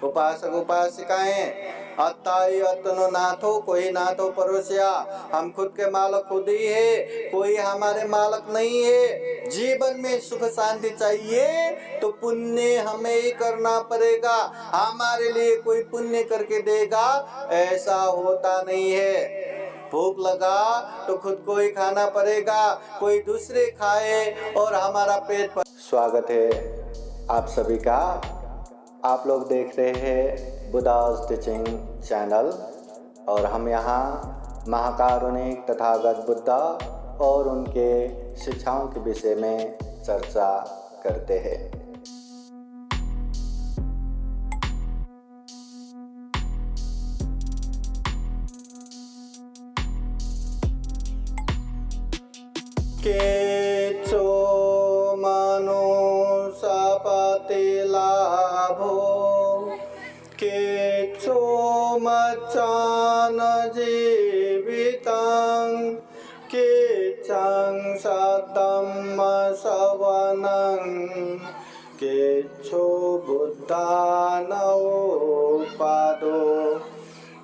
उपासक उपासिकाएं, अत्ताई अतनो नाथो, कोई नाथो परोसिया। हम खुद के मालक खुद ही है, कोई हमारे मालक नहीं है। जीवन में सुख शांति चाहिए तो पुण्य हमें ही करना पड़ेगा, हमारे लिए कोई पुण्य करके देगा ऐसा होता नहीं है। भूख लगा तो खुद को ही खाना पड़ेगा, कोई दूसरे खाए और हमारा पेट पर। स्वागत है आप सभी का। आप लोग देख रहे हैं बुद्धास टीचिंग चैनल और हम यहाँ महाकारुणिक तथागत बुद्ध और उनके शिक्षाओं के विषय में चर्चा करते हैं। केचो मनुष्यपति लाभो, केचो मच्चान जीवितं, केचं सद्धम्म सवनं, केचो बुद्धानोपादो,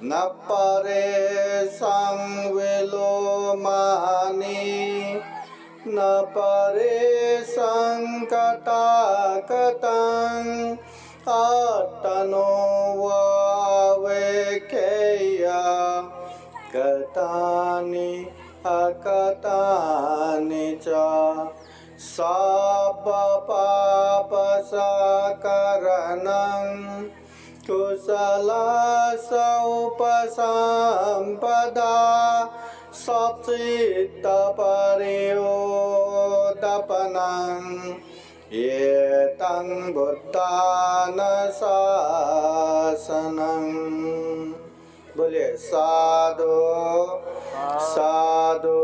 न परे संविलोमानि, न परे संकटाकतं, आत्तनो वावेकेया, कतानि अकतानि च, सब्बपापसकरणं, कुशलसोपसम्पदा, सच्चित्तपरियोदपनं, एतं बुद्धानुशासनं। बोलिए साधु साधु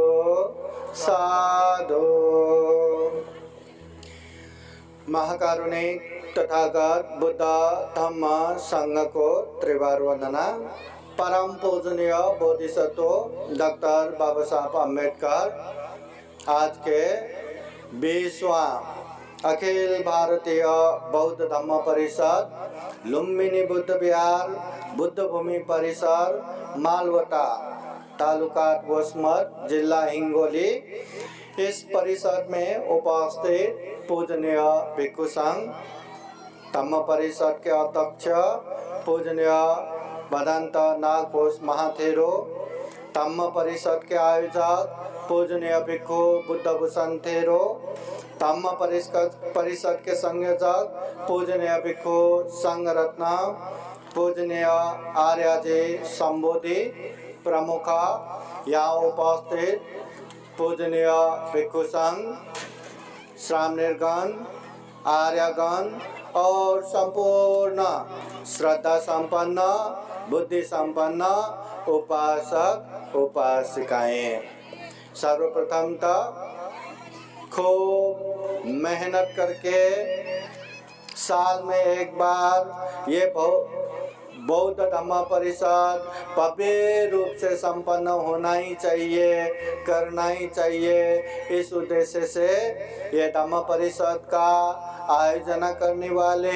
साधु। महाकारुणिक तथागत बुद्ध धम्म संघ को त्रिवार वंदना। परम पूजनीय बोधिसत्व डॉक्टर बाबा साहब अम्बेडकर आज के 20वां अखिल भारतीय बौद्ध धम्म परिषद लुम्बिनी बुद्ध विहार बुद्ध भूमि परिसर मालवटा तालुका वसमत जिला हिंगोली, इस परिषद में उपस्थित पूजनीय भिक्षु संघ धम्म परिषद के अध्यक्ष पूजनीय भदंत नागघोष महाथेरो, धम्म परिषद के आयोजक पूजनीय भिक्षु बुद्धभूषण थेरो, धम्म परिषद के संयोजक पूजनीय भिक्षु संघ रत्न पूजनीय आर्यजी संबोधि प्रमुख, यहाँ उपस्थित पूजनीय भिक्षु संघ श्रामणीगण आर्यगण और संपूर्ण श्रद्धा संपन्न बुद्धि संपन्न उपासक उपासिकाएं, सर्वप्रथम तो खूब मेहनत करके साल में एक बार ये बौद्ध धम्म परिषद भव्य रूप से संपन्न होना ही चाहिए, करना ही चाहिए। इस उद्देश्य से ये धम्म परिषद का आयोजन करने वाले,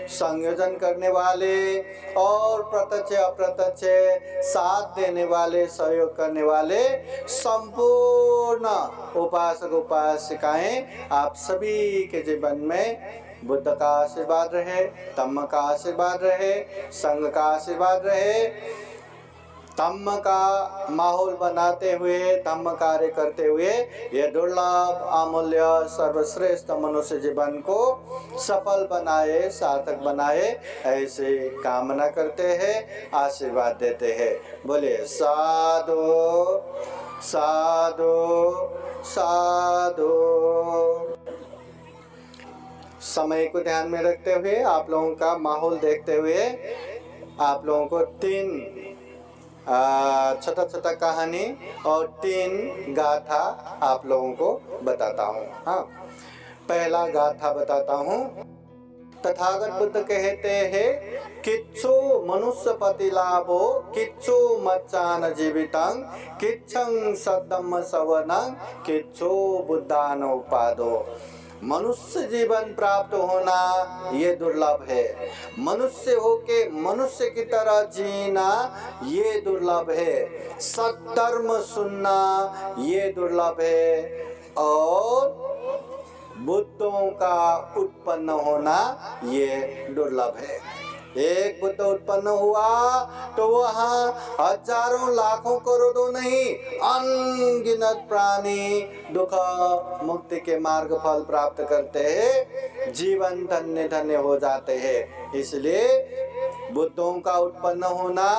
संयोजन करने वाले और प्रत्यक्ष अप्रत्यक्ष साथ देने वाले, सहयोग करने वाले संपूर्ण उपासक उपासिकाएं, आप सभी के जीवन में बुद्ध का आशीर्वाद रहे, धम्म का आशीर्वाद रहे, संघ का आशीर्वाद रहे। धम्म का माहौल बनाते हुए, धम्म कार्य करते हुए ये दुर्लभ अमूल्य सर्वश्रेष्ठ मनुष्य जीवन को सफल बनाए, सार्थक बनाए, ऐसे कामना करते हैं, आशीर्वाद देते हैं। बोले साधु साधु साधु। समय को ध्यान में रखते हुए, आप लोगों का माहौल देखते हुए आप लोगों को 3 छोटा छोटा कहानी और 3 गाथा आप लोगों को बताता हूँ। हाँ, पहला गाथा बताता हूँ। तथागत बुद्ध कहते हैं, किच्छु मनुष्यपति लाभो, किच्छु मच्चान जीवितं, किच्छं सद्धम्म सवनं, किच्छु बुद्धानोपादो। मनुष्य जीवन प्राप्त होना ये दुर्लभ है। मनुष्य होके मनुष्य की तरह जीना ये दुर्लभ है। सद्धर्म सुनना ये दुर्लभ है। और बुद्धों का उत्पन्न होना ये दुर्लभ है। एक बुद्ध उत्पन्न हुआ तो वहाँ हजारों लाखों करोड़ों नहीं, अनगिनत प्राणी दुख मुक्ति के मार्ग फल प्राप्त करते हैं, जीवन धन्य धन्य हो जाते हैं। इसलिए बुद्धों का उत्पन्न होना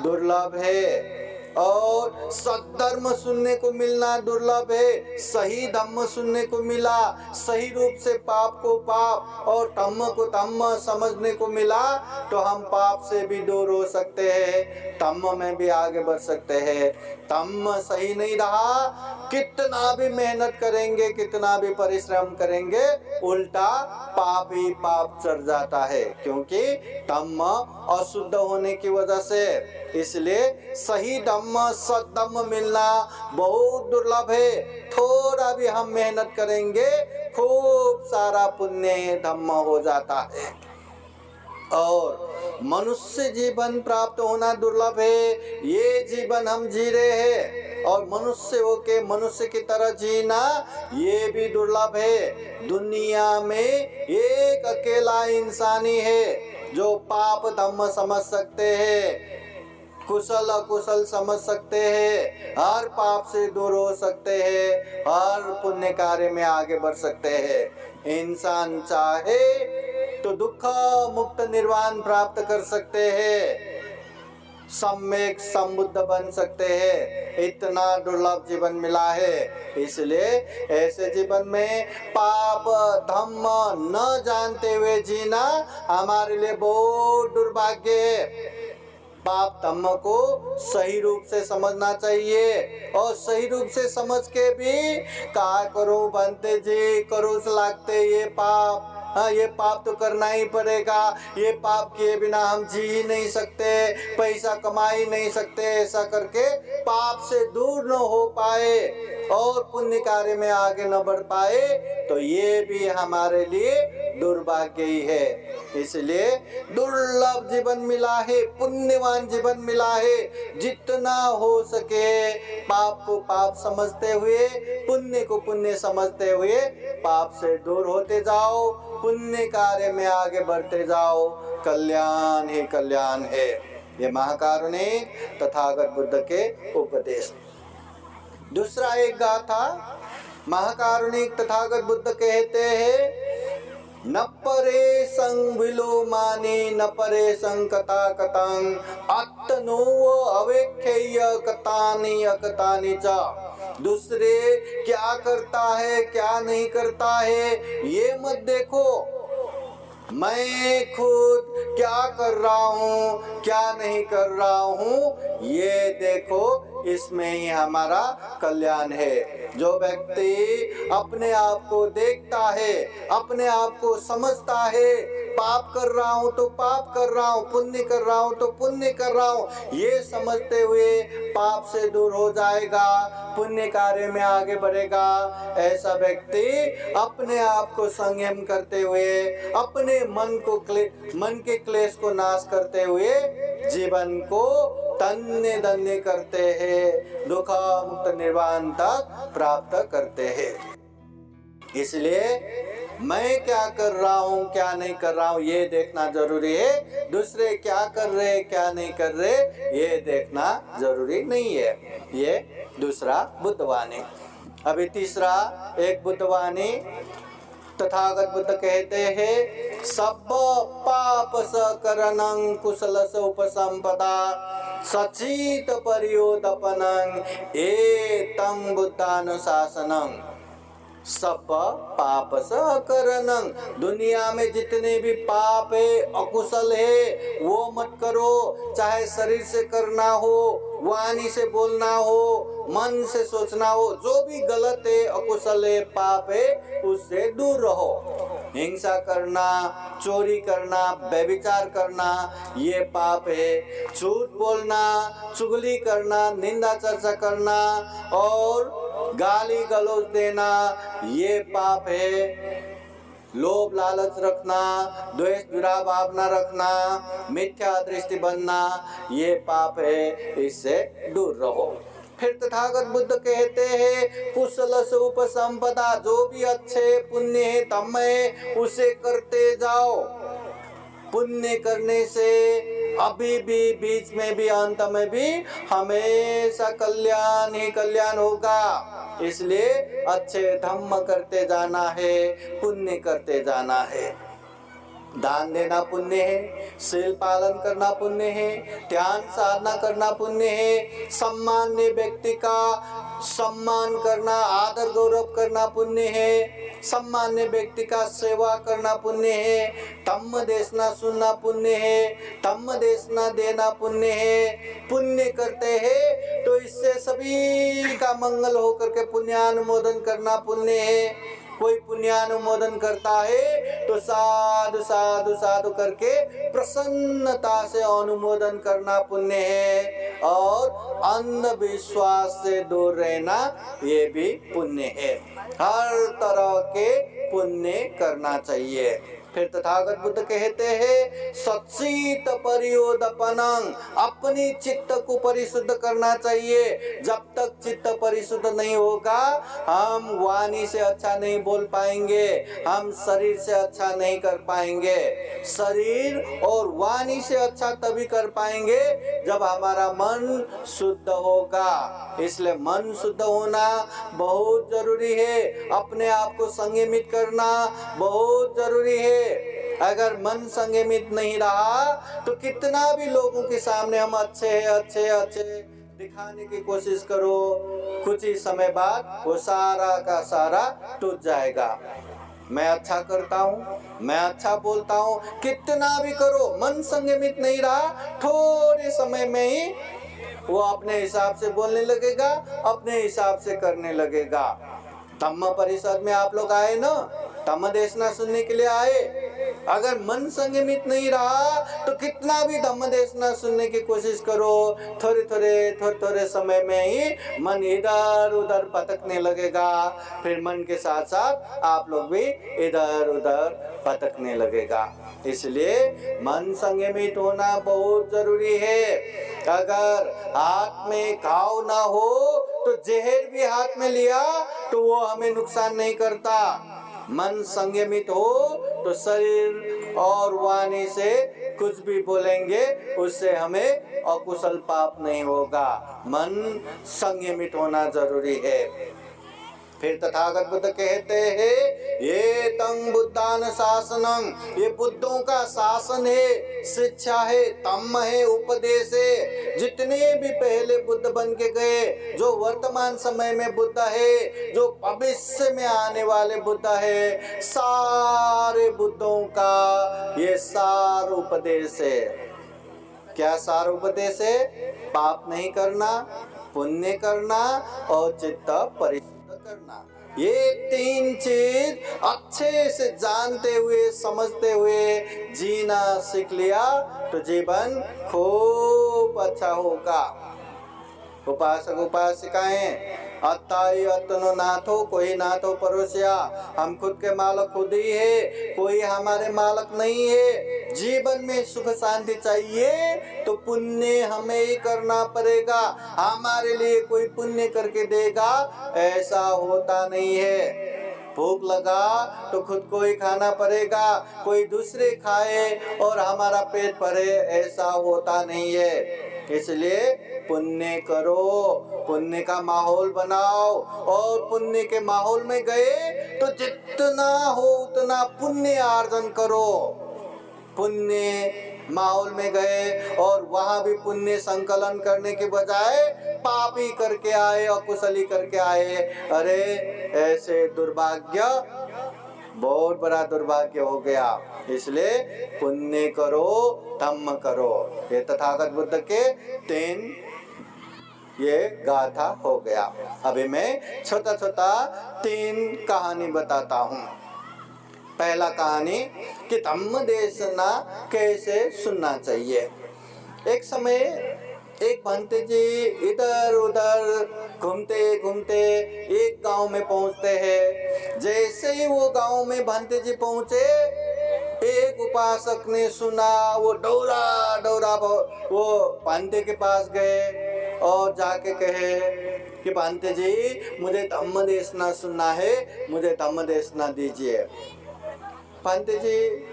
दुर्लभ है। और सद्धर्म सुनने को मिलना दुर्लभ है। सही धम्म सुनने को मिला, सही रूप से पाप को पाप और धम्म को धम्म समझने को मिला तो हम पाप से भी दूर हो सकते हैं, धम्म में भी आगे बढ़ सकते हैं। धम्म सही नहीं रहा, कितना भी मेहनत करेंगे, कितना भी परिश्रम करेंगे, उल्टा पाप ही पाप चढ़ जाता है, क्योंकि धम्म अशुद्ध होने की वजह से। इसलिए सही धम्म सद्धम्म मिलना बहुत दुर्लभ है। थोड़ा भी हम मेहनत करेंगे, खूब सारा पुण्य धम्म हो जाता है। और मनुष्य जीवन प्राप्त होना दुर्लभ है। ये जीवन हम जी रहे हैं और मनुष्य होके मनुष्य की तरह जीना ये भी दुर्लभ है। दुनिया में एक अकेला इंसान ही है जो पाप धम्म समझ सकते हैं, कुशल अकुशल समझ सकते हैं, हर पाप से दूर हो सकते हैं, हर पुण्य कार्य में आगे बढ़ सकते हैं। इंसान चाहे तो दुख मुक्त निर्वाण प्राप्त कर सकते हैं, सम्यक संबुद्ध बन सकते हैं। इतना दुर्लभ जीवन मिला है। इसलिए ऐसे जीवन में पाप धम्म न जानते हुए जीना हमारे लिए बहुत दुर्भाग्य है। पाप धम्म को सही रूप से समझना चाहिए और सही रूप से समझ के भी का करो बनते जी करो लागते ये पाप, हाँ ये पाप तो करना ही पड़ेगा, ये पाप किए बिना हम जी ही नहीं सकते, पैसा कमा ही नहीं सकते। ऐसा करके पाप से दूर न हो पाए और पुण्य कार्य में आगे न बढ़ पाए तो ये भी हमारे लिए दुर्भाग्य ही है। इसलिए दुर्लभ जीवन मिला है, पुण्यवान जीवन मिला है। जितना हो सके पाप को पाप समझते हुए, पुण्य को पुण्य समझते हुए पाप से दूर होते जाओ, पुण्य कार्य में आगे बढ़ते जाओ, कल्याण ही कल्याण है। ये महाकारुणिक तथागत बुद्ध के उपदेश। दूसरा एक गाथा महाकारुणिक तथागत बुद्ध कहते हैं, न परे संग विलो माने न परे संग कथा कथं आत्मनो अवेख्य कथानि अकथानि च। दूसरे क्या करता है क्या नहीं करता है ये मत देखो, मैं खुद क्या कर रहा हूँ क्या नहीं कर रहा हूँ ये देखो, इसमें ही हमारा कल्याण है। जो व्यक्ति अपने आप को देखता है, अपने आप को समझता है, पाप कर रहा हूँ तो पाप कर रहा हूँ, पुण्य कर रहा हूँ तो पुण्य कर रहा हूँ, ये समझते हुए पाप से दूर हो जाएगा, पुण्य कार्य में आगे बढ़ेगा। ऐसा व्यक्ति अपने आप को संयम करते हुए, अपने मन के क्लेश को नाश करते हुए जीवन को धन्य धन्य करते हैं, दुख मुक्त निर्वाण तक प्राप्त करते हैं। इसलिए मैं क्या कर रहा हूँ क्या नहीं कर रहा हूँ ये देखना जरूरी है, दूसरे क्या कर रहे क्या नहीं कर रहे ये देखना जरूरी नहीं है। ये दूसरा बुद्धवाणी। अभी तीसरा एक बुद्धवाणी तथागत बुद्ध कहते हैं, सब पाप सकरणं कुशल उपसंपदा सचित परियोदपनं एतं बुद्धानुशासनं। सब पाप सकरणं, दुनिया में जितने भी पाप है अकुशल है वो मत करो, चाहे शरीर से करना हो, वाणी से बोलना हो, मन से सोचना हो, जो भी गलत है अकुशल है पाप है उससे दूर रहो। हिंसा करना, चोरी करना, व्यभिचार करना ये पाप है। झूठ बोलना, चुगली करना, निंदा चर्चा करना और गाली गलौज देना ये पाप है। लोभ लालच रखना, द्वेष दुराभाव न रखना, मिथ्या दृष्टि बनना, ये पाप है, इससे दूर रहो। फिर तथागत बुद्ध कहते हैं कुशल से उपसंपदा, जो भी अच्छे पुण्य है धम्म है उसे करते जाओ। पुण्य करने से अभी भी, बीच में भी, अंत में भी हमेशा कल्याण ही कल्याण होगा। इसलिए अच्छे धम्म करते जाना है, पुण्य करते जाना है। दान देना पुण्य है, शील पालन करना पुण्य है, ध्यान साधना करना पुण्य है, सम्मान्य व्यक्ति का सम्मान करना, आदर गौरव करना पुण्य है, सम्मान्य व्यक्ति का सेवा करना पुण्य है, धम्म देशना सुनना पुण्य है, धम्म देशना देना पुण्य है। पुण्य करते हैं तो इससे सभी का मंगल होकर के पुण्यानुमोदन करना पुण्य है। कोई पुण्यानुमोदन करता है तो साधु साधु साधु करके प्रसन्नता से अनुमोदन करना पुण्य है। और अंधविश्वास से दूर रहना ये भी पुण्य है। हर तरह के पुण्य करना चाहिए। फिर तथागत बुद्ध कहते हैं सच्चित परियोदपनंग, अपनी चित्त को परिशुद्ध करना चाहिए। जब तक चित्त परिशुद्ध नहीं होगा हम वाणी से अच्छा नहीं बोल पाएंगे, हम शरीर से अच्छा नहीं कर पाएंगे। शरीर और वाणी से अच्छा तभी कर पाएंगे जब हमारा मन शुद्ध होगा। इसलिए मन शुद्ध होना बहुत जरूरी है। अपने आप को संयमित करना बहुत जरूरी है। अगर मन संयमित नहीं रहा तो कितना भी लोगों के सामने हम अच्छे अच्छे दिखाने की कोशिश करो, कुछ ही समय बाद वो सारा का सारा टूट जाएगा। मैं अच्छा करता हूँ, मैं अच्छा बोलता हूँ, कितना भी करो, मन संयमित नहीं रहा, थोड़े समय में ही वो अपने हिसाब से बोलने लगेगा, अपने हिसाब से करने लगेगा। धम्म परिषद में आप लोग आए ना, धम्म देशना सुनने के लिए आए। अगर मन संयमित नहीं रहा तो कितना भी धम्म देशना सुनने की कोशिश करो, थोड़े समय में ही मन इधर उधर भटकने लगेगा। फिर मन के साथ साथ आप लोग भी इधर उधर भटकने लगेगा। इसलिए मन संयमित होना बहुत जरूरी है। अगर हाथ में घाव ना हो तो जहर भी हाथ में लिया तो वो हमें नुकसान नहीं करता। मन संयमित हो तो शरीर और वाणी से कुछ भी बोलेंगे उससे हमें अकुशल पाप नहीं होगा। मन संयमित होना जरूरी है। फिर तथागत बुद्ध कहते हैं ये तंग बुद्धान शासनम, ये बुद्धों का शासन है, शिक्षा है, धम्म है, उपदेश है। जितने भी पहले बुद्ध बन के गए, जो वर्तमान समय में बुद्ध है, जो भविष्य में आने वाले बुद्ध है, सारे बुद्धों का ये सार उपदेश है। क्या सार उपदेश है? पाप नहीं करना, पुण्य करना और चित्त परिशुद्ध करना। ये तीन चीज अच्छे से जानते हुए समझते हुए जीना सीख लिया तो जीवन खूब अच्छा होगा। उपासक उपासिकाएं अत्ताई अतनो नाथो, कोई नाथो परोसिया, हम खुद के मालक खुद ही है, कोई हमारे मालक नहीं है। जीवन में सुख शांति चाहिए तो पुण्य हमें ही करना पड़ेगा। हमारे लिए कोई पुण्य करके देगा ऐसा होता नहीं है। भूख लगा तो खुद को ही खाना पड़ेगा, कोई दूसरे खाए और हमारा पेट भरे ऐसा होता नहीं है। इसलिए पुण्य करो, पुण्य का माहौल बनाओ और पुण्य के माहौल में गए तो जितना हो उतना पुण्य अर्जन करो। पुण्य माहौल में गए और वहां भी पुण्य संकलन करने के बजाय पापी करके आए, अकुशली करके आए, अरे ऐसे दुर्भाग्य, बहुत बड़ा दुर्भाग्य हो गया। इसलिए पुण्य करो, धम्म करो। ये तथागत बुद्ध के 3 ये गाथा हो गया। अभी मैं छोटा छोटा 3 कहानी बताता हूँ। पहला कहानी कि धम्म देशना कैसे सुनना चाहिए। एक समय एक भंते जी इधर उधर घूमते घूमते एक गांव में पहुंचते हैं। जैसे ही वो गांव में भंते जी पहुंचे, एक उपासक ने सुना, वो दौड़ा दौड़ा वो भंते के पास गए और जाके कहे कि भंते जी, मुझे धम्म देशना सुनना है, मुझे धम्म देशना दीजिए। भंते जी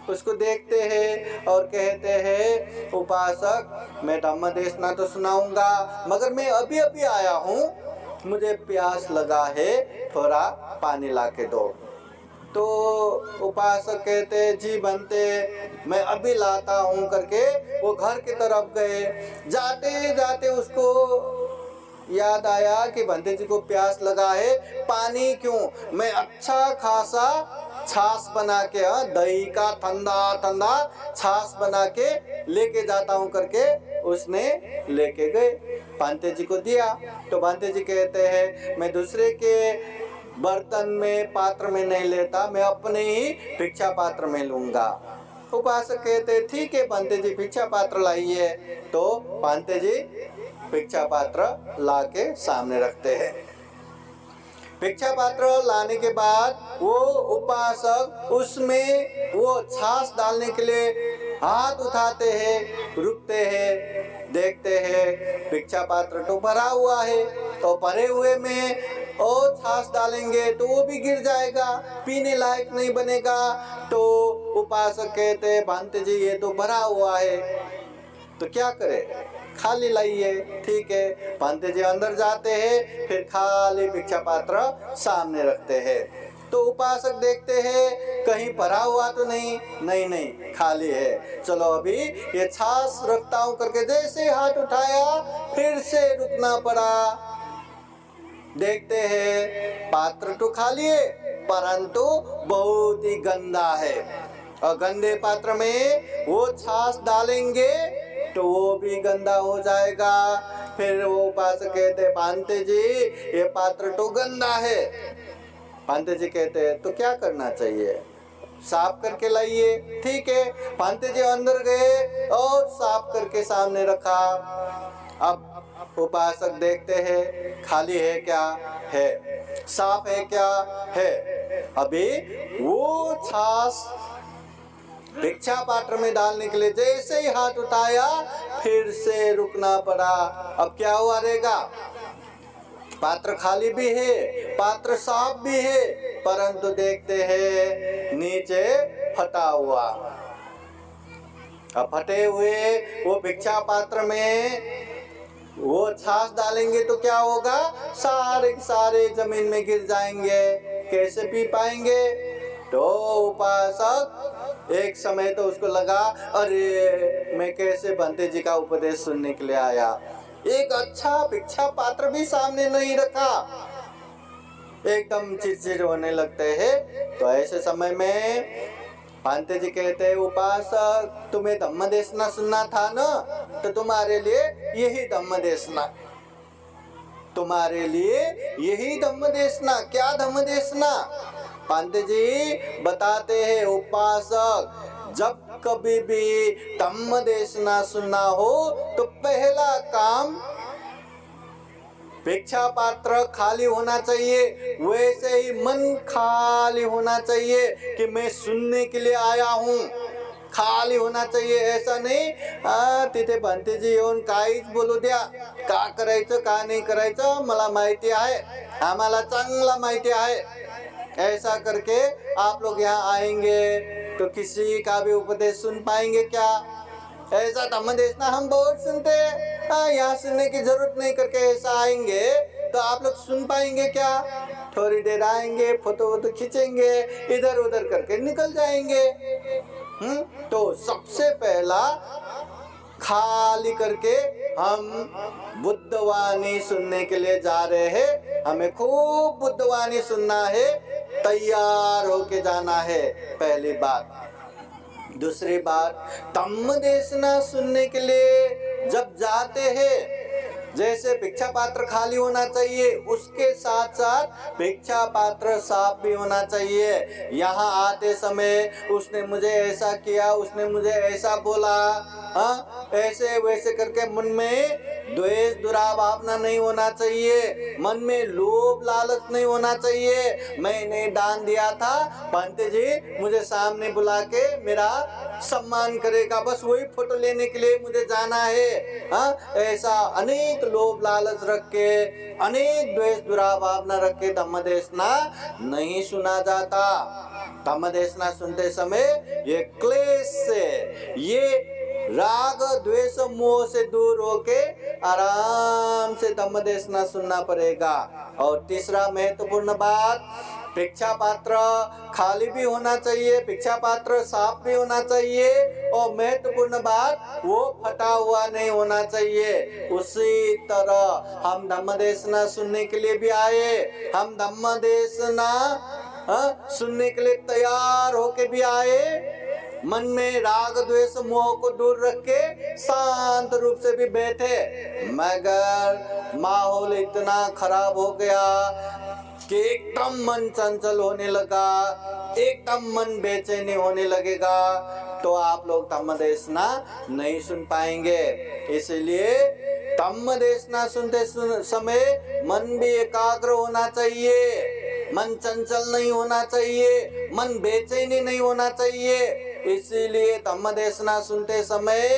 उसको देखते हैं और कहते हैं, उपासक, मैं धम्म देशना तो सुनाऊंगा, मगर मैं अभी अभी आया हूँ, मुझे प्यास लगा है, थोड़ा पानी ला के दो। तो उपासक कहते, जी भंते, मैं अभी लाता हूँ करके वो घर की तरफ गए। जाते जाते उसको याद आया कि भंते जी को प्यास लगा है, पानी क्यों, मैं अच्छा खासा छाछ बना के, दही का ठंडा ठंडा छाछ बना के लेके जाता हूँ करके उसने लेके गए, भंते जी को दिया। तो भंते जी कहते हैं, मैं दूसरे के बर्तन में, पात्र में नहीं लेता, मैं अपने ही भिक्षा पात्र में लूंगा। उपासक कहते, ठीक है भंते जी, भिक्षा पात्र लाइए। तो भंते जी भिक्षा पात्र लाके सामने रखते हैं। भिक्षा पात्र लाने के बाद वो उपासक उसमें वो छाछ डालने के लिए हाथ उठाते हैं, रुकते हैं, देखते हैं भिक्षा पात्र तो भरा हुआ है, तो भरे हुए में और छाछ डालेंगे तो वो भी गिर जाएगा, पीने लायक नहीं बनेगा। तो उपासक कहते हैं, भंते जी ये तो भरा हुआ है, तो क्या करें, खाली लाइए। ठीक है, भंते जी अंदर जाते हैं, फिर खाली भिक्षा पात्र सामने रखते हैं। तो उपासक देखते हैं कहीं भरा हुआ तो नहीं, नहीं नहीं खाली है, चलो अभी ये छाछ रखता हूं करके जैसे हाथ उठाया, फिर से रुकना पड़ा। देखते हैं पात्र तो खाली है, परंतु बहुत ही गंदा है, और गंदे पात्र में वो छाछ डालेंगे तो वो भी गंदा हो जाएगा। फिर वो उपासक कहते, भंते जी ये पात्र तो गंदा है। भंते जी कहते हैं, तो क्या करना चाहिए, साफ करके लाइए। ठीक है, भंते जी अंदर गए और साफ करके सामने रखा। अब उपासक देखते हैं खाली है क्या, है, साफ है क्या, है। अभी वो छाछ भिक्षा पात्र में डालने के लिए जैसे ही हाथ उठाया, फिर से रुकना पड़ा। अब क्या हुआ रहेगा, पात्र खाली भी है, पात्र साफ भी है, परंतु देखते हैं नीचे फटा हुआ। अब फटे हुए वो भिक्षा पात्र में वो छाछ डालेंगे तो क्या होगा, सारे सारे जमीन में गिर जाएंगे, कैसे पी पाएंगे। तो उपासक एक समय तो उसको लगा, अरे मैं कैसे भंते जी का उपदेश सुनने के लिए आया, एक अच्छा भिक्षा पात्र भी सामने नहीं रखा, एकदम चिड़चिड़ होने लगते हैं। तो ऐसे समय में भंते जी कहते हैं, उपासक तुम्हें धम्म देशना सुनना था ना, तो तुम्हारे लिए यही धम्म देशना, तुम्हारे लिए यही धम्म देशना। क्या धम्म देशना, भंते जी बताते हैं, उपासक जब कभी भी धम्म देशना सुनना हो तो पहला काम भिक्षा पात्र खाली होना चाहिए, वैसे ही मन खाली होना चाहिए कि मैं सुनने के लिए आया हूँ, खाली होना चाहिए। ऐसा नाही तिथे भंते जी येऊन काहीच बोलू द्या, का करायचं का नाही करायचं मला माहिती आहे, आम्हाला चांगला माहिती आहे, ऐसा करके आप लोग यहाँ आएंगे तो किसी का भी उपदेश सुन पाएंगे क्या। ऐसा धम्म देशना हम बहुत सुनते हैं, यहाँ सुनने की जरूरत नहीं करके ऐसा आएंगे तो आप लोग सुन पाएंगे क्या। थोड़ी देर आएंगे, फोटो वोटो खींचेंगे, इधर उधर करके निकल जाएंगे। तो सबसे पहला खाली करके हम बुद्धवाणी सुनने के लिए जा रहे हैं, हमें खूब बुद्धवाणी सुनना है, तैयार होके जाना है, पहली बात। दूसरी बात, धम्म देशना सुनने के लिए जब जाते हैं जैसे भिक्षा पात्र खाली होना चाहिए, उसके साथ साथ भिक्षा पात्र साफ भी होना चाहिए। यहाँ आते समय उसने मुझे ऐसा किया, उसने मुझे ऐसा बोला, हाँ, ऐसे वैसे करके मन में द्वेष दुराभावना नहीं होना चाहिए, मन में लोभ लालच नहीं होना चाहिए। मैंने दान दिया था, पंत जी मुझे सामने बुला के मेरा सम्मान करेगा, बस वही फोटो लेने के लिए मुझे जाना है, हाँ, ऐसा अनेक लोभ लालच रख के, अनेक द्वेष दुराभावना रख के धम्म देशना नहीं सुना जाता। धम्म देशना सुनते समय ये क्लेश से, ये राग द्वेष मोह से दूर होके आराम से धम्म देशना सुनना पड़ेगा। और तीसरा महत्वपूर्ण बात, भिक्षा पात्र खाली भी होना चाहिए, भिक्षा पात्र साफ भी होना चाहिए, और महत्वपूर्ण बात वो फटा हुआ नहीं होना चाहिए। उसी तरह हम धम्म देशना सुनने के लिए भी आए, हम धम्म देशना सुनने के लिए तैयार होके भी आए, मन में राग द्वेष मोह को दूर रख के शांत रूप से भी बैठे, मगर माहौल इतना खराब हो गया कि एकदम मन चंचल होने लगा, एकदम मन बेचैनी होने लगेगा, तो आप लोग धम्म देशना नहीं सुन पाएंगे। इसलिए धम्म देशना सुनते समय मन भी एकाग्र होना चाहिए, मन चंचल नहीं होना चाहिए, मन बेचैनी नहीं होना चाहिए। इसीलिए धम्म देशना सुनते समय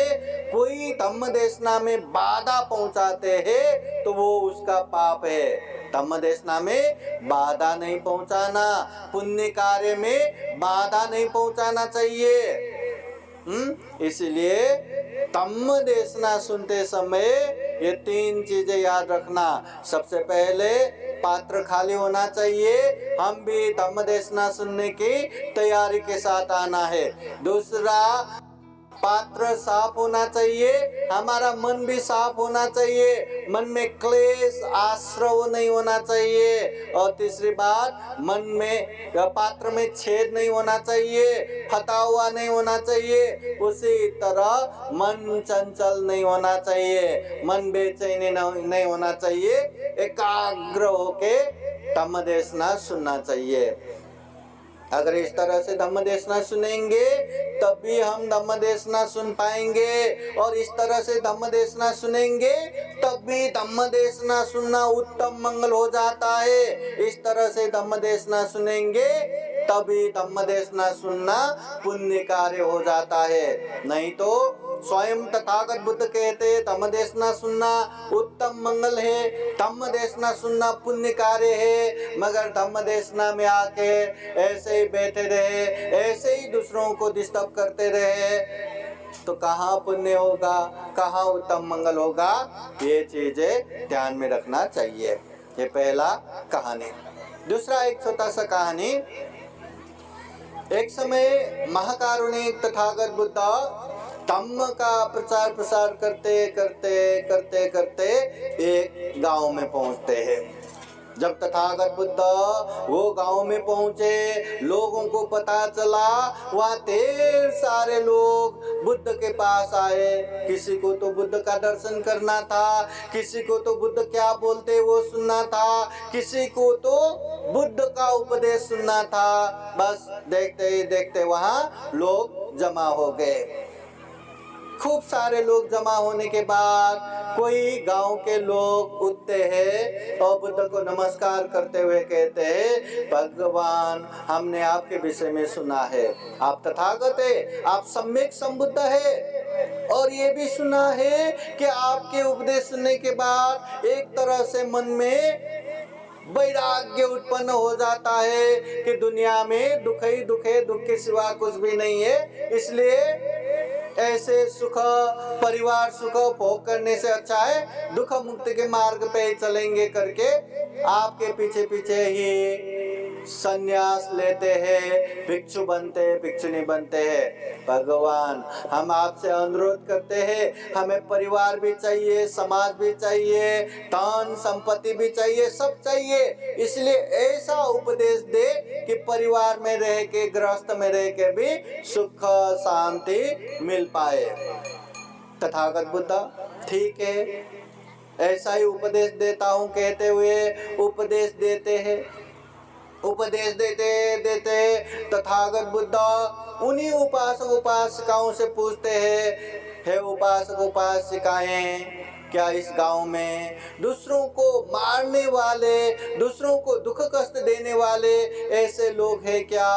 कोई धम्म देशना में बाधा पहुंचाते हैं तो वो उसका पाप है। धम्म देशना में बाधा नहीं पहुंचाना, पुण्य कार्य में बाधा नहीं पहुंचाना चाहिए। इसलिए धम्म देशना सुनते समय ये 3 चीजें याद रखना। सबसे पहले पात्र खाली होना चाहिए, हम भी धम्म देशना सुनने की तैयारी के साथ आना है। दूसरा, पात्र साफ होना चाहिए, हमारा मन भी साफ होना चाहिए, मन में क्लेश आश्रव नहीं होना चाहिए। और तीसरी बात, मन में पात्र में छेद नहीं होना चाहिए, फटा हुआ नहीं होना चाहिए। उसी तरह मन चंचल नहीं होना चाहिए, मन बेचैनी नहीं होना चाहिए, एकाग्र होके धम्म देशना सुनना चाहिए। अगर इस तरह से धम्म देशना सुनेंगे तभी हम धम्म देशना सुन पाएंगे, और इस तरह से धम्म देशना सुनेंगे तभी धम्म देशना सुनना उत्तम मंगल हो जाता है। इस तरह से धम्म देशना सुनेंगे तभी धम्म देशना सुनना पुण्य कार्य हो जाता है। नहीं तो स्वयं तथागत बुद्ध कहते धम्म देशना सुनना उत्तम मंगल है, धम्म देशना सुनना पुण्य कार्य है, मगर धम्म देशना में आके ऐसे ही बैठे रहे, ऐसे ही दूसरों को डिस्टर्ब करते रहे, तो कहाँ पुण्य होगा, कहाँ उत्तम मंगल होगा। ये चीजें ध्यान में रखना चाहिए। ये पहला कहानी। दूसरा एक छोटा सा कहानी। एक समय महाकारुणिक तथागत बुद्ध धम्म का प्रचार प्रसार करते करते करते करते एक गांव में पहुंचते हैं। जब तथागत बुद्ध वो गांव में पहुंचे, लोगों को पता चला, वहाँ ढेर सारे लोग बुद्ध के पास आए। किसी को तो बुद्ध का दर्शन करना था, किसी को तो बुद्ध क्या बोलते वो सुनना था, किसी को तो बुद्ध का उपदेश सुनना था। बस देखते ही देखते वहाँ लोग जमा हो गए। खूब सारे लोग जमा होने के बाद कोई गांव के लोग उठते हैं और बुद्ध को नमस्कार करते हुए कहते हैं, भगवान हमने आपके विषय में सुना है, आप तथागत है, आप सम्यक संबुद्ध है, और ये भी सुना है कि आपके उपदेश सुनने के बाद एक तरह से मन में वैराग्य उत्पन्न हो जाता है कि दुनिया में दुख ही दुख है, दुख के सिवा कुछ भी नहीं है। इसलिए ऐसे सुख, परिवार सुख भोग करने से अच्छा है दुख मुक्ति के मार्ग पे चलेंगे करके आपके पीछे पीछे ही संन्यास लेते हैं, भिक्षु बनते हैं, भिक्षुनी बनते हैं। भगवान हम आपसे अनुरोध करते हैं, हमें परिवार भी चाहिए, समाज भी चाहिए, धन संपत्ति भी चाहिए, सब चाहिए। इसलिए ऐसा उपदेश दे कि परिवार में रह के, गृहस्थ में रह के भी सुख शांति मिल पाए। तथागत बुद्ध ठीक है, ऐसा ही उपदेश देता हूँ कहते हुए उपदेश देते हैं। उपदेश देते देते तथागत बुद्ध उन्हीं उपासक उपासिकाओं से पूछते हैं, हे उपासक उपासिकाएं, क्या इस गांव में दूसरों को मारने वाले, दूसरों को दुख कष्ट देने वाले ऐसे लोग हैं क्या?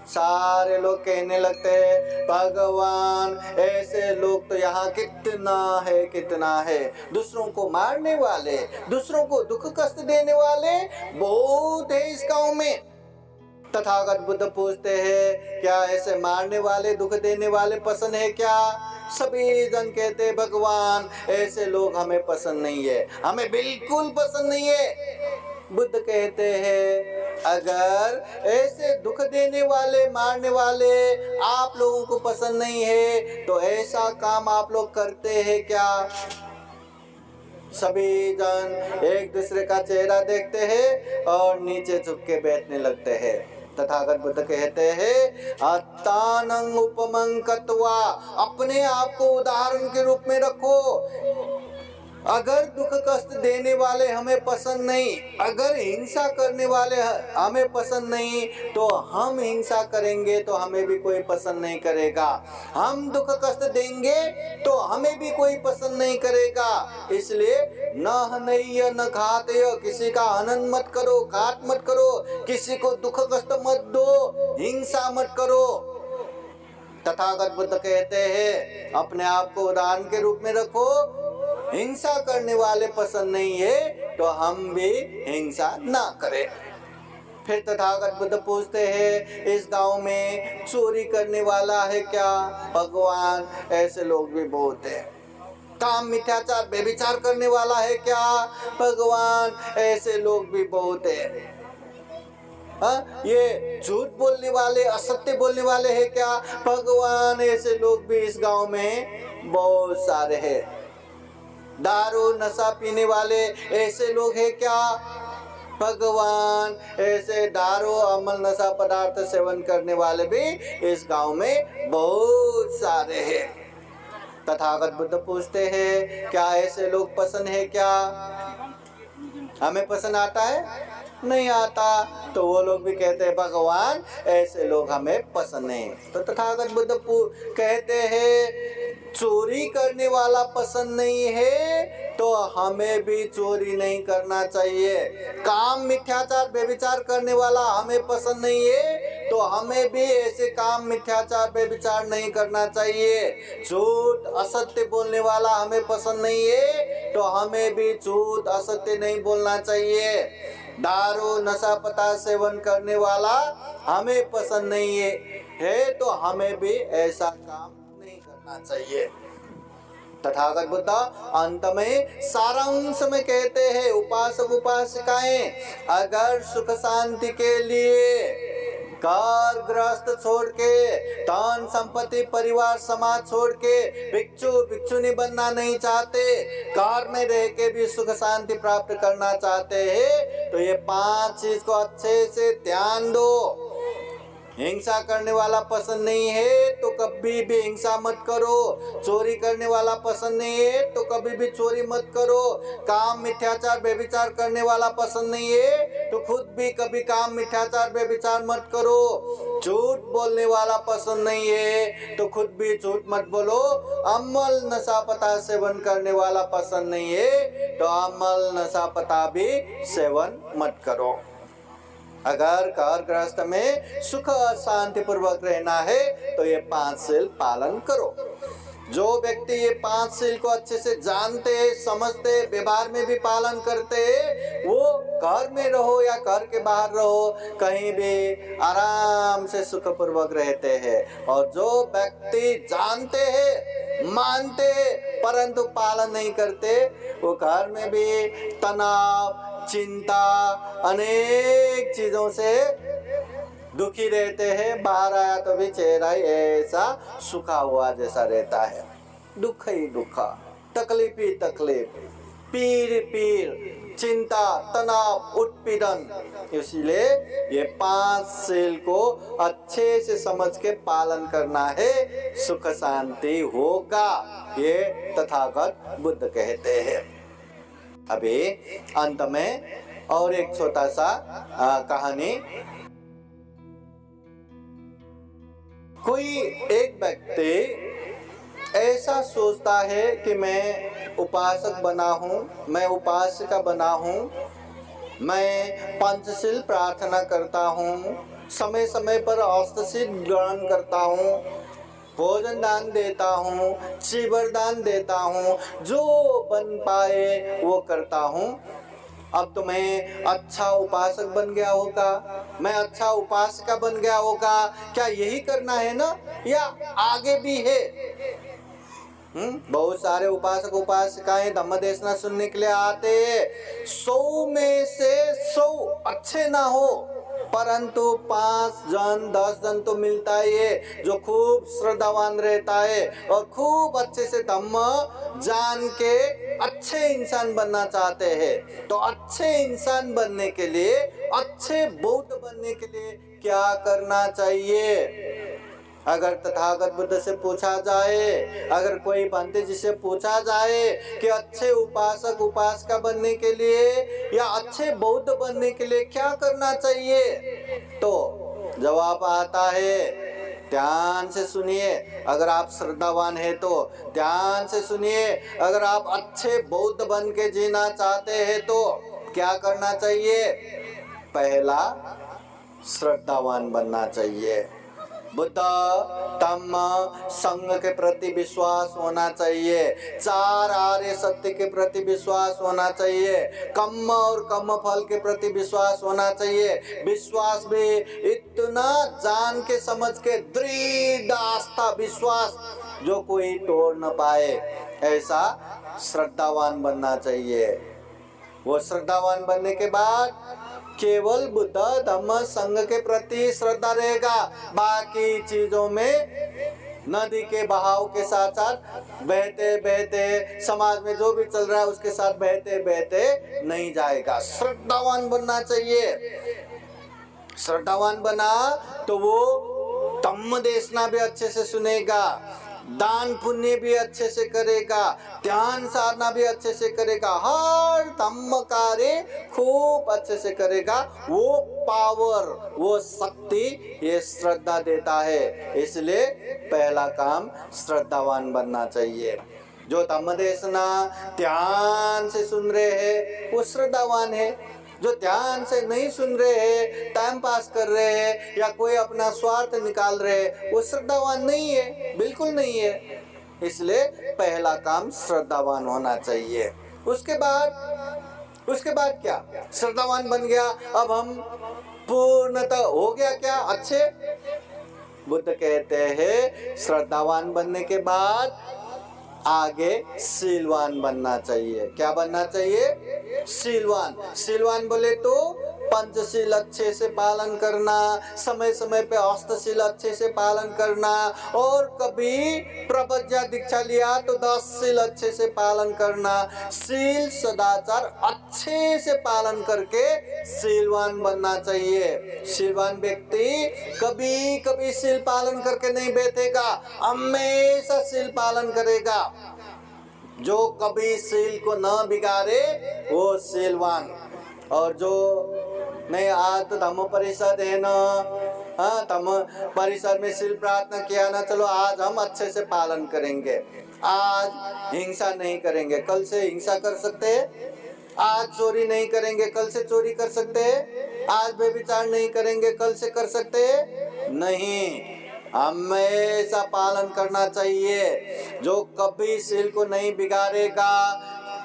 सारे लोग कहने लगते हैं, भगवान ऐसे लोग तो यहाँ कितना है, कितना है। दूसरों को मारने वाले, दूसरों को दुख कष्ट देने वाले बहुत है इस गांव में। तथागत बुद्ध पूछते हैं, क्या ऐसे मारने वाले, दुख देने वाले पसंद है क्या? सभी जन कहते हैं, भगवान ऐसे लोग हमें पसंद नहीं है, हमें बिल्कुल पसंद नहीं है। बुद्ध कहते हैं, अगर ऐसे दुख देने वाले, मारने वाले आप लोगों को पसंद नहीं है तो ऐसा काम आप लोग करते हैं क्या? सभी जन एक दूसरे का चेहरा देखते हैं और नीचे झुक के बैठने लगते हैं। तथागत बुद्ध कहते हैं, अत्तानं उपमं कत्वा, अपने आप को उदाहरण के रूप में रखो। अगर दुख कष्ट देने वाले हमें पसंद नहीं, अगर हिंसा करने वाले हमें पसंद नहीं, तो हम हिंसा करेंगे तो हमें भी कोई पसंद नहीं करेगा। हम दुख कष्ट देंगे तो हमें भी कोई पसंद नहीं करेगा। इसलिए न हनय्य न घातय, किसी का हनन मत करो, घात मत करो, किसी को दुख कष्ट मत दो, हिंसा मत करो। तथागत बुद्ध कहते हैं, अपने आप को उदाहरण के रूप में रखो। हिंसा करने वाले पसंद नहीं है तो हम भी हिंसा ना करें। फिर तथागत बुद्ध पूछते हैं, इस गांव में चोरी करने वाला है क्या? भगवान ऐसे लोग भी बहुत है। काम मिथ्याचार व्यभिचार करने वाला है क्या? भगवान ऐसे लोग भी बहुत है। ये झूठ बोलने वाले, असत्य बोलने वाले हैं क्या? भगवान ऐसे लोग भी इस गांव में बहुत सारे हैं। दारू नशा पीने वाले ऐसे लोग हैं क्या? भगवान ऐसे दारू अमल नशा पदार्थ सेवन करने वाले भी इस गांव में बहुत सारे हैं। तथागत बुद्ध पूछते हैं, क्या ऐसे लोग पसंद है क्या? हमें पसंद आता है? नहीं आता। तो वो लोग भी कहते हैं, भगवान ऐसे लोग हमें पसंद नहीं। तो तथागत बुद्ध कहते हैं, चोरी करने वाला पसंद नहीं है तो हमें भी चोरी नहीं करना चाहिए। काम मिथ्याचार व्यभिचार करने वाला हमें पसंद नहीं है तो हमें भी ऐसे काम मिथ्याचार व्यभिचार नहीं करना चाहिए। झूठ असत्य बोलने वाला हमें पसंद नहीं है तो हमें भी झूठ असत्य नहीं बोलना चाहिए। दारू नशा पदार्थ सेवन करने वाला हमें पसंद नहीं है तो हमें भी ऐसा काम नहीं करना चाहिए। तथागत बुद्ध अंत में सारांश में कहते हैं, उपासक उपासिकाएं, अगर सुख शांति के लिए घर गृहस्थ छोड़ के, धन संपत्ति परिवार समाज छोड़ के भिक्षु भिक्षुनी बनना नहीं चाहते, घर में रह के भी सुख शांति प्राप्त करना चाहते हैं, तो ये 5 चीज को अच्छे से ध्यान दो। हिंसा करने वाला पसंद नहीं है तो कभी भी हिंसा मत करो। चोरी करने वाला पसंद नहीं है तो कभी भी चोरी मत करो। काम मिथ्याचार व्यभिचार करने वाला पसंद नहीं है तो खुद भी कभी काम मिथ्याचार व्यभिचार मत करो। झूठ बोलने वाला पसंद नहीं है तो खुद भी झूठ मत बोलो। अमल नशा पता सेवन करने वाला पसंद नहीं है तो अमल नशा पता भी सेवन मत करो। अगर घर गृहस्थ में सुख और शांति पूर्वक रहना है तो ये 5 शील पालन करो। जो व्यक्ति ये 5 शील को अच्छे से जानते, समझते, व्यवहार में भी पालन करते, वो घर में रहो या घर के बाहर रहो, कहीं भी आराम से सुख पूर्वक रहते हैं। और जो व्यक्ति जानते हैं, मानते हैं, परंतु पालन नहीं करते, वो घर में भी तनाव, चिंता, अनेक चीजों से दुखी रहते हैं। बाहर आया तो भी चेहरा ही ऐसा सूखा हुआ जैसा रहता है। दुख ही दुख, तकलीफ ही तकलीफ, पीर पीर, चिंता, तनाव, उत्पीड़न। इसलिए ये 5 शील को अच्छे से समझ के पालन करना है, सुख शांति होगा, ये तथागत बुद्ध कहते हैं। अभी अंत में और एक छोटा सा कहानी। कोई एक व्यक्ति ऐसा सोचता है कि मैं उपासक बना हूँ, मैं उपासिका बना हूँ, मैं पंचशील प्रार्थना करता हूँ, समय समय पर औषधि ग्रहण करता हूँ, भोजन दान देता हूँ, चीवर दान देता हूँ, जो बन पाए वो करता हूँ। अब तो मैं अच्छा उपासक बन गया होगा, मैं अच्छा उपासिका बन गया होगा। क्या यही करना है ना, या आगे भी है? बहुत सारे उपासक उपासिकाएं धम्म देशना सुनने के लिए आते हैं। 100 में से 100 अच्छे ना हो, परंतु 5 जन 10 जन तो मिलता ही है जो खूब श्रद्धावान रहता है और खूब अच्छे से धम्म जान के अच्छे इंसान बनना चाहते हैं। तो अच्छे इंसान बनने के लिए, अच्छे बौद्ध बनने के लिए क्या करना चाहिए? अगर तथागत बुद्ध से पूछा जाए, अगर कोई भंते जी से पूछा जाए कि अच्छे उपासक उपासिका बनने के लिए या अच्छे बौद्ध बनने के लिए क्या करना चाहिए, तो जवाब आता है। ध्यान से सुनिए, अगर आप श्रद्धावान है तो ध्यान से सुनिए। अगर आप अच्छे बौद्ध बन के जीना चाहते हैं तो क्या करना चाहिए? पहला, श्रद्धावान बनना चाहिए। बुद्ध धम्म संघ के प्रति विश्वास होना चाहिए, 4 आर्य सत्य के प्रति विश्वास होना चाहिए, कर्म और कर्म फल के प्रति विश्वास होना चाहिए। विश्वास भी इतना जान के समझ के दृढ़ आस्था, विश्वास जो कोई तोड़ न पाए, ऐसा श्रद्धावान बनना चाहिए। वो श्रद्धावान बनने के बाद केवल बुद्ध धम्म संघ के प्रति श्रद्धा रहेगा, बाकी चीजों में नदी के बहाव के साथ साथ बहते बहते, समाज में जो भी चल रहा है उसके साथ बहते बहते नहीं जाएगा। श्रद्धावान बनना चाहिए। श्रद्धावान बना तो वो धम्म देशना भी अच्छे से सुनेगा, दान पुण्य भी अच्छे से करेगा, ध्यान साधना भी अच्छे से करेगा, हर धम्म कार्य खूब अच्छे से करेगा। वो पावर, वो शक्ति ये श्रद्धा देता है। इसलिए पहला काम श्रद्धावान बनना चाहिए। जो धम्म देशना ध्यान से सुन रहे हैं वो श्रद्धावान है। जो ध्यान से नहीं सुन रहे हैं, टाइम पास कर रहे हैं या कोई अपना स्वार्थ निकाल रहे हैं, वो श्रद्धावान नहीं है, बिल्कुल नहीं है। इसलिए पहला काम श्रद्धावान होना चाहिए। उसके बाद क्या? श्रद्धावान बन गया, अब हम पूर्णतः हो गया क्या अच्छे? बुद्ध कहते हैं श्रद्धावान बनने के बाद आगे शीलवान बनना चाहिए। क्या बनना चाहिए? शीलवान। शीलवान बोले तो पंचशील अच्छे से पालन करना, समय समय पे अष्टशील अच्छे से पालन करना, और कभी प्रबज्ञा दीक्षा लिया तो 10 शील अच्छे से पालन करना। शील सदाचार अच्छे से पालन करके शीलवान बनना चाहिए। शीलवान व्यक्ति कभी कभी शील पालन करके नहीं बैठेगा, हमेशा शील पालन करेगा। जो कभी शील को न बिगाड़े वो शीलवान। और जो नहीं, आज तो धम्म परिषद है ना, हाँ धम्म परिषद में शील प्रार्थना किया ना, चलो आज हम अच्छे से पालन करेंगे, आज हिंसा नहीं करेंगे, कल से हिंसा कर सकते हैं। आज चोरी नहीं करेंगे, कल से चोरी कर सकते हैं। आज व्यभिचार नहीं करेंगे, कल से कर सकते हैं नहीं। हमेशा पालन करना चाहिए। जो कभी शील को नहीं बिगाड़ेगा,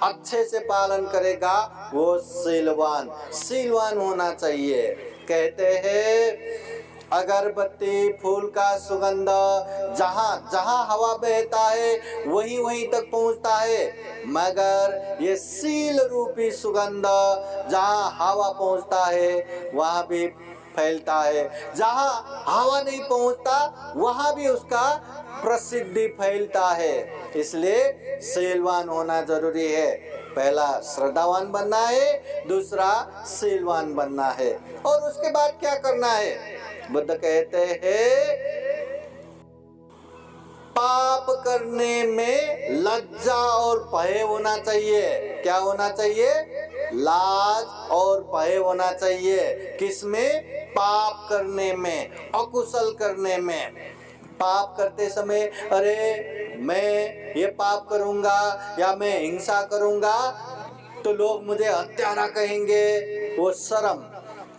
अच्छे से पालन करेगा, वो शीलवान होना चाहिए। कहते हैं अगरबत्ती फूल का सुगंध जहाँ जहाँ हवा बहता है वहीं वहीं तक पहुँचता है, मगर ये शील रूपी सुगंध जहाँ हवा पहुँचता है वहाँ भी फैलता है, जहाँ हवा नहीं पहुँचता वहाँ भी उसका प्रसिद्धि फैलता है। इसलिए शीलवान होना जरूरी है। पहला श्रद्धावान बनना है, दूसरा शीलवान बनना है। और उसके बाद क्या करना है? बुद्ध कहते हैं पाप करने में लज्जा और भय होना चाहिए। क्या होना चाहिए? लाज और भय होना चाहिए। किसमें? पाप करने में, अकुशल करने में। पाप करते समय अरे मैं ये पाप करूंगा या मैं हिंसा करूंगा तो लोग मुझे हत्यारा कहेंगे, वो शर्म।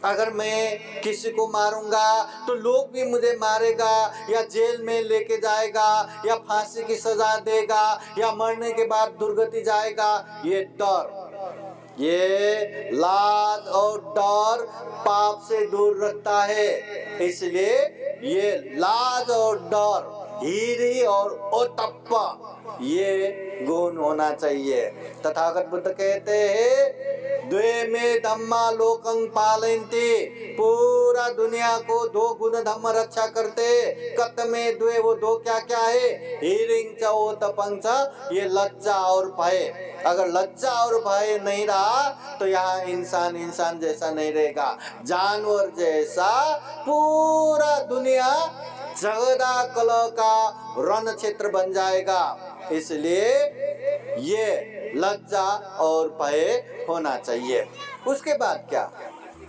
अगर मैं किसी को मारूंगा तो लोग भी मुझे मारेगा या जेल में लेके जाएगा या फांसी की सजा देगा या मरने के बाद दुर्गति जाएगा, ये डर, ये लाज और डर पाप से दूर रखता है। इसलिए ये लाज और डर, हीरी और ओतप्पा, ये गुण होना चाहिए। तथागत बुद्ध कहते हैं द्वे में धम्मा लोकं पालयन्ति, पूरा दुनिया को दो गुण धम्म रक्षा करते। कत में द्वे, वो दो क्या क्या है? हीरिंग च ओतपं च, ये लज्जा और भय। अगर लज्जा और भय नहीं रहा तो यहाँ इंसान इंसान जैसा नहीं रहेगा, जानवर जैसा पूरा दुनिया झगड़ा कलह का रण क्षेत्र बन जाएगा। इसलिए ये लज्जा और भय होना चाहिए। उसके बाद क्या?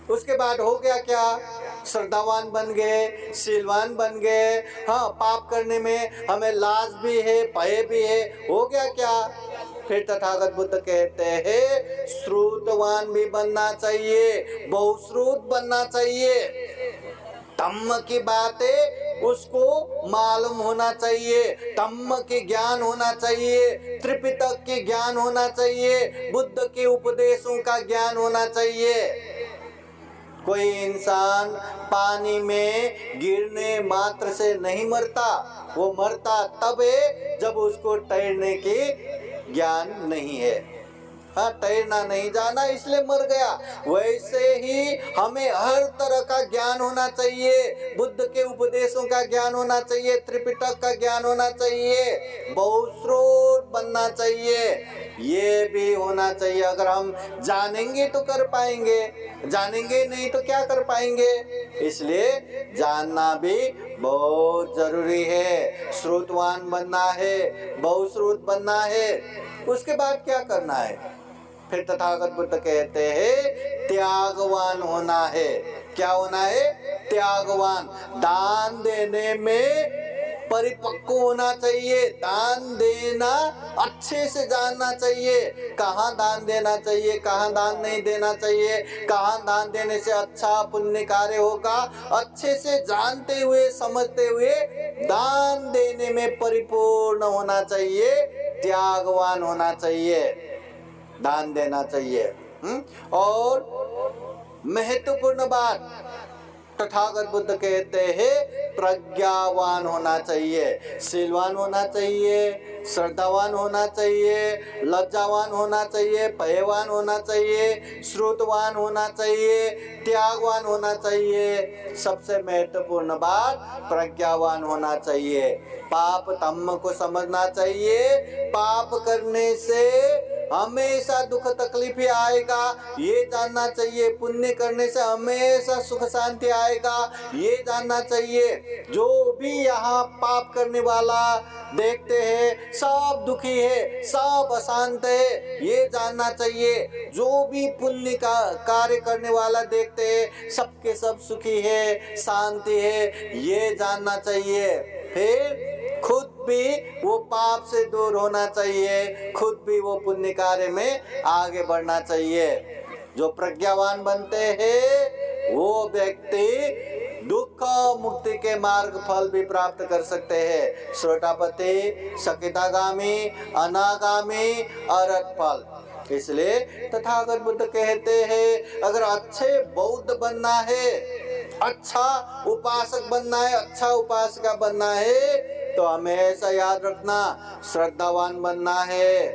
उसके बाद हो गया क्या? श्रद्धावान बन गए, शीलवान बन गए। हाँ, पाप करने में हमें लाज भी है, भय भी है। हो गया क्या? फिर तथागत बुद्ध कहते हैं श्रुतवान भी बनना चाहिए, बहुश्रुत बनना चाहिए। धम्म की बातें उसको मालूम होना चाहिए, धम्म के ज्ञान होना चाहिए, त्रिपिटक के ज्ञान होना चाहिए, बुद्ध के उपदेशों का ज्ञान होना चाहिए। कोई इंसान पानी में गिरने मात्र से नहीं मरता, वो मरता तब है जब उसको तैरने की ज्ञान नहीं है। हाँ, तैरना नहीं जाना इसलिए मर गया। वैसे ही हमें हर तरह का ज्ञान होना चाहिए, बुद्ध के उपदेशों का ज्ञान होना चाहिए, त्रिपिटक का ज्ञान होना चाहिए, बहुश्रुत बनना चाहिए। ये भी होना चाहिए। अगर हम जानेंगे तो कर पाएंगे, जानेंगे नहीं तो क्या कर पाएंगे। इसलिए जानना भी बहुत जरूरी है। श्रुतवान बनना है, बहुश्रुत बनना है। उसके बाद क्या करना है? फिर तथागत बुद्ध कहते हैं त्यागवान होना है। क्या होना है? त्यागवान। दान देने में परिपक्व होना चाहिए। दान देना अच्छे से जानना चाहिए। कहाँ दान देना चाहिए, कहाँ दान नहीं देना चाहिए, कहाँ दान देने से अच्छा पुण्य कार्य होगा, अच्छे से जानते हुए समझते हुए दान देने में परिपूर्ण होना चाहिए, त्यागवान होना चाहिए, दान देना चाहिए। और महत्वपूर्ण बात तथागत बुद्ध कहते हैं प्रज्ञावान होना चाहिए, शीलवान होना चाहिए, श्रद्धावान होना चाहिए, लज्जावान होना चाहिए, भयवान होना चाहिए, श्रुतवान होना चाहिए, त्यागवान होना चाहिए। सबसे महत्वपूर्ण बात प्रज्ञावान होना चाहिए। पाप धम्म को समझना चाहिए। पाप करने से हमेशा दुख तकलीफ ही आएगा, ये जानना चाहिए। पुण्य करने से हमेशा सुख शांति आएगा, ये जानना चाहिए। जो भी यहाँ पाप करने वाला देखते हैं सब दुखी है, सब अशांत है, ये जानना चाहिए। जो भी पुण्य का कार्य करने वाला देखते हैं सबके सब सुखी है, शांति है, ये जानना चाहिए। फिर खुद भी वो पाप से दूर होना चाहिए, खुद भी वो पुण्य कार्य में आगे बढ़ना चाहिए। जो प्रज्ञावान बनते हैं वो व्यक्ति दुख मुक्ति के मार्ग फल भी प्राप्त कर सकते हैं। श्रोतापति, सकितागामी, अनागामी, अरहत फल। इसलिए तथागत बुद्ध कहते हैं अगर अच्छे बौद्ध बनना है, अच्छा उपासक बनना है, अच्छा उपासका बनना है तो हमेशा याद रखना श्रद्धावान बनना है,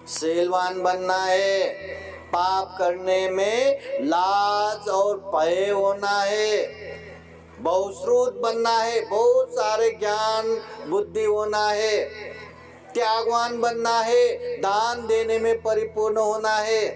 शीलवान बनना है, पाप करने में लाज और भय होना है, बहुश्रुत बनना है, बहुत सारे ज्ञान बुद्धि होना है, त्यागवान बनना है, दान देने में परिपूर्ण होना है,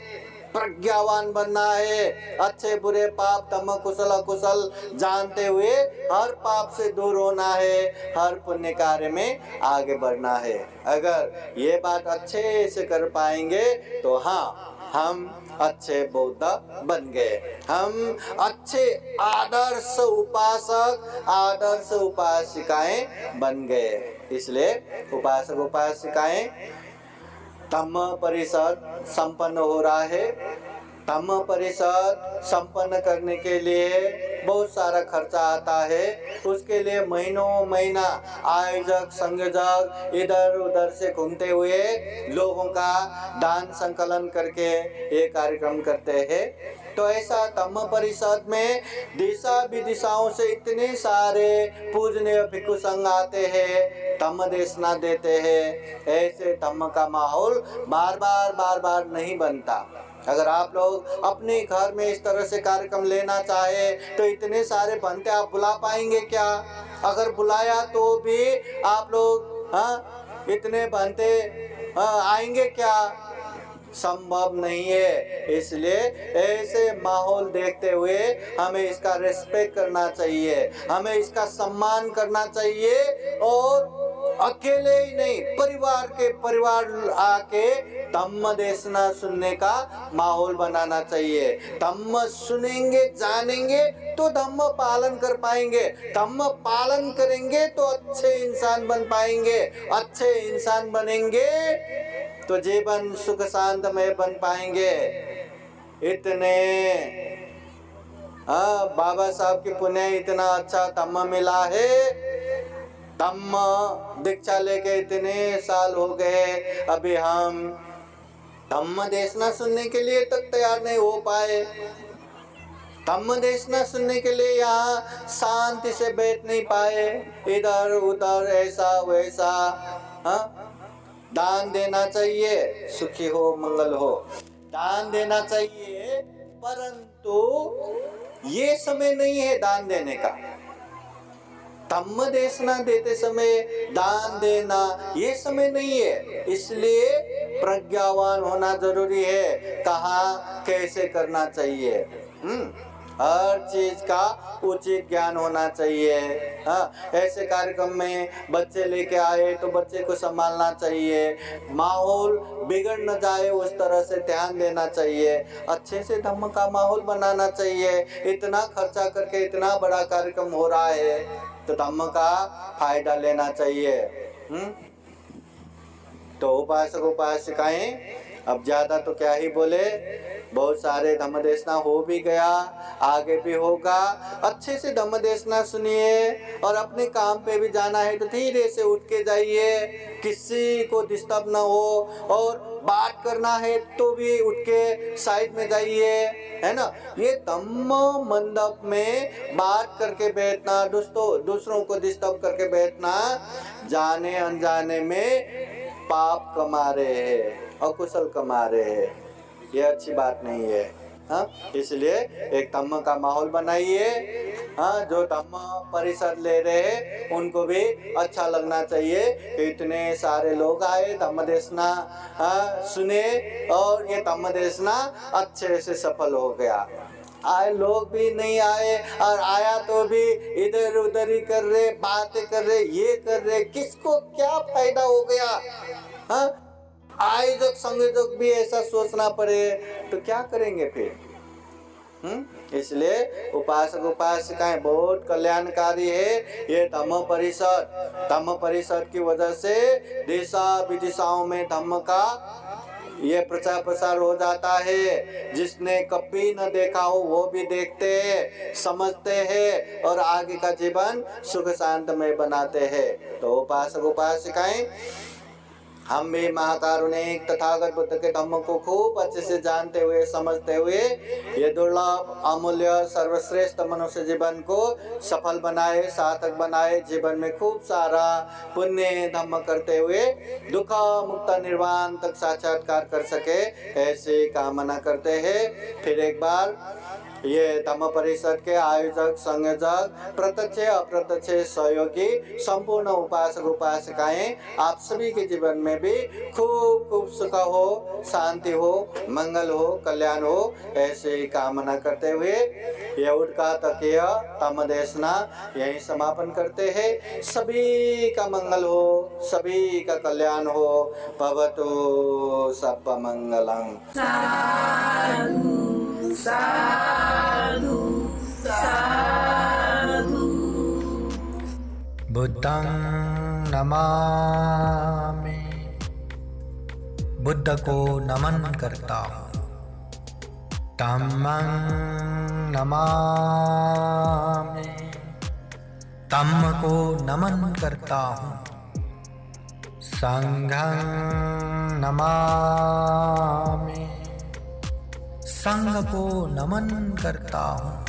प्रज्ञावान बनना है, अच्छे बुरे पाप धम्म कुशल अकुशल जानते हुए हर पाप से दूर होना है, हर पुण्य कार्य में आगे बढ़ना है। अगर ये बात अच्छे से कर पाएंगे तो हाँ, हम अच्छे बौद्ध बन गए, हम अच्छे आदर्श उपासक आदर्श उपासिकाएं बन गए। इसलिए उपासक उपासिकाएं धम्म परिषद संपन्न हो रहा है। धम्म परिषद संपन्न करने के लिए बहुत सारा खर्चा आता है। उसके लिए महीनों महीना आयोजक संयोजक इधर उधर से घूमते हुए लोगों का दान संकलन करके ये कार्यक्रम करते हैं। तो ऐसा धम्म परिषद में दिशा विदिशाओं से इतने सारे पूजनीय भिक्षु संघ आते हैं, धम्म देशना देते हैं। ऐसे धम्म का माहौल बार बार नहीं बनता। अगर आप लोग अपने घर में इस तरह से कार्यक्रम लेना चाहे तो इतने सारे बनते आप बुला पाएंगे क्या? अगर बुलाया तो भी आप लोग इतने बनते आएंगे क्या? संभव नहीं है। इसलिए ऐसे माहौल देखते हुए हमें इसका रिस्पेक्ट करना चाहिए, हमें इसका सम्मान करना चाहिए और अकेले ही नहीं परिवार आके धम्म देशना सुनने का माहौल बनाना चाहिए। धम्म सुनेंगे जानेंगे तो धम्म पालन कर पाएंगे, धम्म पालन करेंगे तो अच्छे इंसान बन पाएंगे, अच्छे इंसान बनेंगे तो जीवन सुख शांतमय बन पाएंगे। इतने बाबा साहब की पुण्य इतना अच्छा धम्म मिला है। धम्म दीक्षा लेके इतने साल हो गए, अभी हम धम्म देशना सुनने के लिए तक तैयार नहीं हो पाए। धम्म देशना सुनने के लिए यहाँ शांति से बैठ नहीं पाए, इधर उधर ऐसा वैसा। दान देना चाहिए, सुखी हो मंगल हो, दान देना चाहिए, परंतु ये समय नहीं है दान देने का। धम्म देशना देते समय दान देना ये समय नहीं है। इसलिए प्रज्ञावान होना जरूरी है, कहाँ कैसे करना चाहिए। हर चीज का उचित ज्ञान होना चाहिए। ऐसे कार्यक्रम में बच्चे लेके आए तो बच्चे को संभालना चाहिए, माहौल बिगड़ न जाए उस तरह से ध्यान देना चाहिए, अच्छे से धम्म का माहौल बनाना चाहिए। इतना खर्चा करके इतना बड़ा कार्यक्रम हो रहा है तो धम्म का फायदा लेना चाहिए। तो उपासक उपासिकाएं अब ज्यादा तो क्या ही बोले, बहुत सारे धम्म देशना हो भी गया, आगे भी होगा। अच्छे से धम्म देशना सुनिए और अपने काम पे भी जाना है तो धीरे से उठ के जाइए, किसी को डिस्टर्ब ना हो। और बात करना है तो भी उठ के साइड में जाइए, है ना। ये धम्म मंडप में बात करके बैठना, दूसरों को डिस्टर्ब करके बैठना, जाने अनजाने में पाप कमा रहे हैं, अकुशल कमा रहे हैं, ये अच्छी बात नहीं है। इसलिए एक धम्म का माहौल बनाइए। जो धम्म परिषद ले रहे हैं उनको भी अच्छा लगना चाहिए कि इतने सारे लोग आए, धम्म देशना सुने और ये धम्म देशना अच्छे से सफल हो गया। आए लोग भी नहीं आए और आया तो भी इधर उधर ही कर रहे, बातें कर रहे, ये कर रहे, किसको क्या फायदा हो गया। आयोजक संयोजक भी ऐसा सोचना पड़े तो क्या करेंगे फिर। इसलिए उपासक उपासिकाएं बहुत कल्याणकारी है। ये धम्म परिषद की वजह से दिशा विदिशाओं में धम्म का ये प्रचार प्रसार हो जाता है। जिसने कभी न देखा हो वो भी देखते हैं, समझते हैं और आगे का जीवन सुख शांतमय बनाते हैं। तो उपासक उपासिकाएं हम भी महाकारुणिक तथागत बुद्ध के धम्म को खूब अच्छे से जानते हुए समझते हुए ये दुर्लभ अमूल्य सर्वश्रेष्ठ मनुष्य जीवन को सफल बनाए, सार्थक बनाए, जीवन में खूब सारा पुण्य धम्म करते हुए दुख मुक्त निर्वाण तक साक्षात्कार कर सके, ऐसे कामना करते हैं। फिर एक बार ये धम्म परिषद के आयोजक, संयोजक, प्रत्यक्ष अप्रत्यक्ष सहयोगी, संपूर्ण उपासक उपासिकाएं, आप सभी के जीवन में भी खूब खूब सुख हो, शांति हो, मंगल हो, कल्याण हो, ऐसे ही कामना करते हुए ये उठका तकीय तम देशना यही समापन करते हैं। सभी का मंगल हो, सभी का कल्याण हो। भवतु सब मंगलम। साधु साधु साधु। बुद्धं नमामि, बुद्ध को नमन करता हूँ। धम्मं नमामि, धम्म को नमन करता हूँ। संघं नमामि, संघ को नमन करता हूँ।